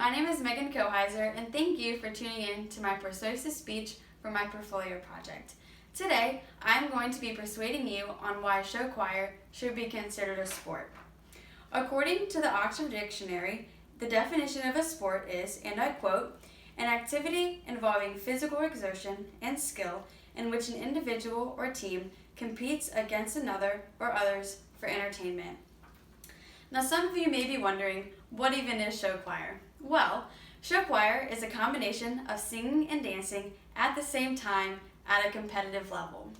My name is Megan Koheiser, and thank you for tuning in to my persuasive speech for my portfolio project. Today, I'm going to be persuading you on why show choir should be considered a sport. According to the Oxford Dictionary, the definition of a sport is, and I quote, an activity involving physical exertion and skill in which an individual or team competes against another or others for entertainment. Now, some of you may be wondering, what even is show choir? Well, show choir is a combination of singing and dancing at the same time at a competitive level.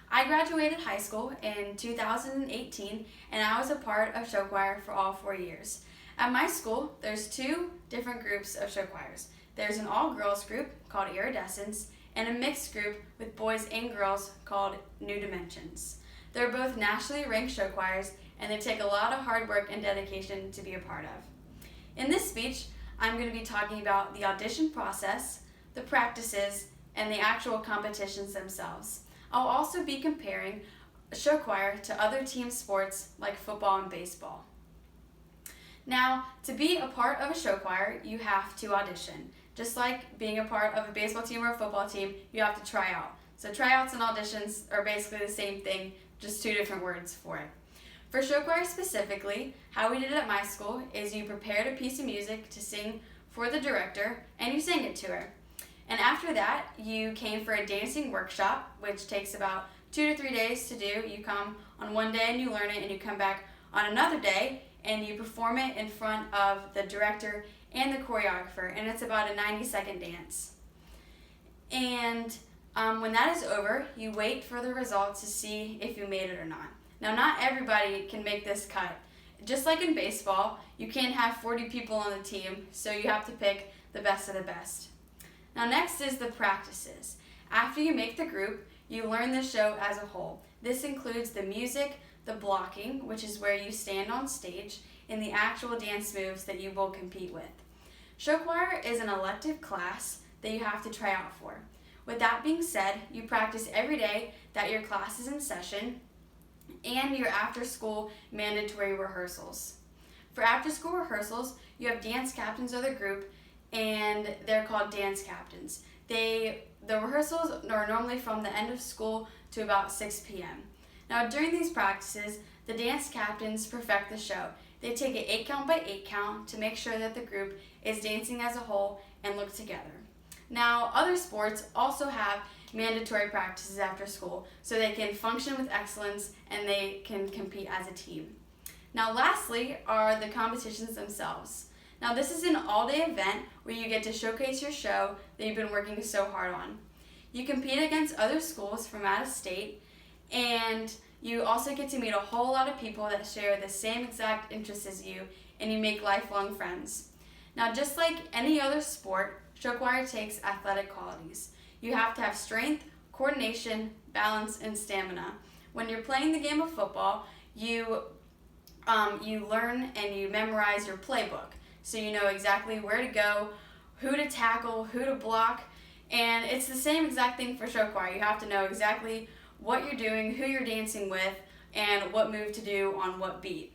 I graduated high school in 2018, and I was a part of show choir for all 4 years. At my school, there's two different groups of show choirs. There's an all-girls group called Iridescence, and a mixed group with boys and girls called New Dimensions. They're both nationally ranked show choirs, and they take a lot of hard work and dedication to be a part of. In this speech, I'm going to be talking about the audition process, the practices, and the actual competitions themselves. I'll also be comparing show choir to other team sports like football and baseball. Now, to be a part of a show choir, you have to audition. Just like being a part of a baseball team or a football team, you have to try out. So tryouts and auditions are basically the same thing, just two different words for it. For show choir specifically, how we did it at my school is you prepared a piece of music to sing for the director, and you sang it to her. And after that, you came for a dancing workshop, which takes about 2 to 3 days to do. You come on one day and you learn it, and you come back on another day and you perform it in front of the director and the choreographer, and it's about a 90-second dance. And when that is over, you wait for the results to see if you made it or not. Now, not everybody can make this cut. Just like in baseball, you can't have 40 people on the team, so you have to pick the best of the best. Now, next is the practices. After you make the group, you learn the show as a whole. This includes the music, the blocking, which is where you stand on stage, and the actual dance moves that you will compete with. Show choir is an elective class that you have to try out for. With that being said, you practice every day that your class is in session and your after-school mandatory rehearsals. For after-school rehearsals, you have dance captains of the group, and they're called dance captains. The rehearsals are normally from the end of school to about 6 p.m. Now, during these practices, the dance captains perfect the show. They take an 8 count by 8 count to make sure that the group is dancing as a whole and look together. Now, other sports also have mandatory practices after school so they can function with excellence and they can compete as a team. Now, lastly are the competitions themselves. Now, this is an all-day event where you get to showcase your show that you've been working so hard on. You compete against other schools from out of state, and you also get to meet a whole lot of people that share the same exact interests as you, and you make lifelong friends. Now, just like any other sport, show choir takes athletic qualities. You have to have strength, coordination, balance, and stamina. When you're playing the game of football, you learn and you memorize your playbook. So you know exactly where to go, who to tackle, who to block, and it's the same exact thing for show choir. You have to know exactly what you're doing, who you're dancing with, and what move to do on what beat.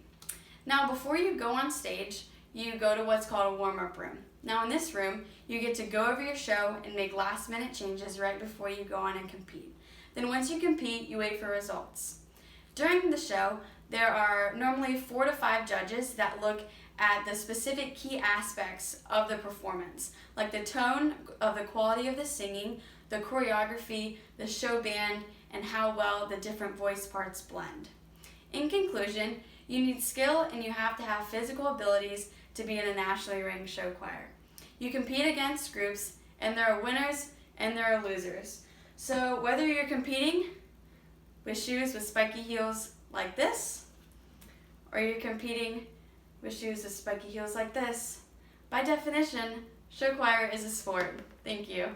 Now, before you go on stage, you go to what's called a warm-up room. Now, in this room, you get to go over your show and make last-minute changes right before you go on and compete. Then once you compete, you wait for results. During the show, there are normally 4 to 5 judges that look at the specific key aspects of the performance, like the tone of the quality of the singing, the choreography, the show band, and how well the different voice parts blend. In conclusion, you need skill and you have to have physical abilities to be in a nationally ranked show choir. You compete against groups, and there are winners and there are losers. So whether you're competing with shoes with spiky heels like this, or you're competing with shoes with spiky heels like this, by definition, show choir is a sport. Thank you.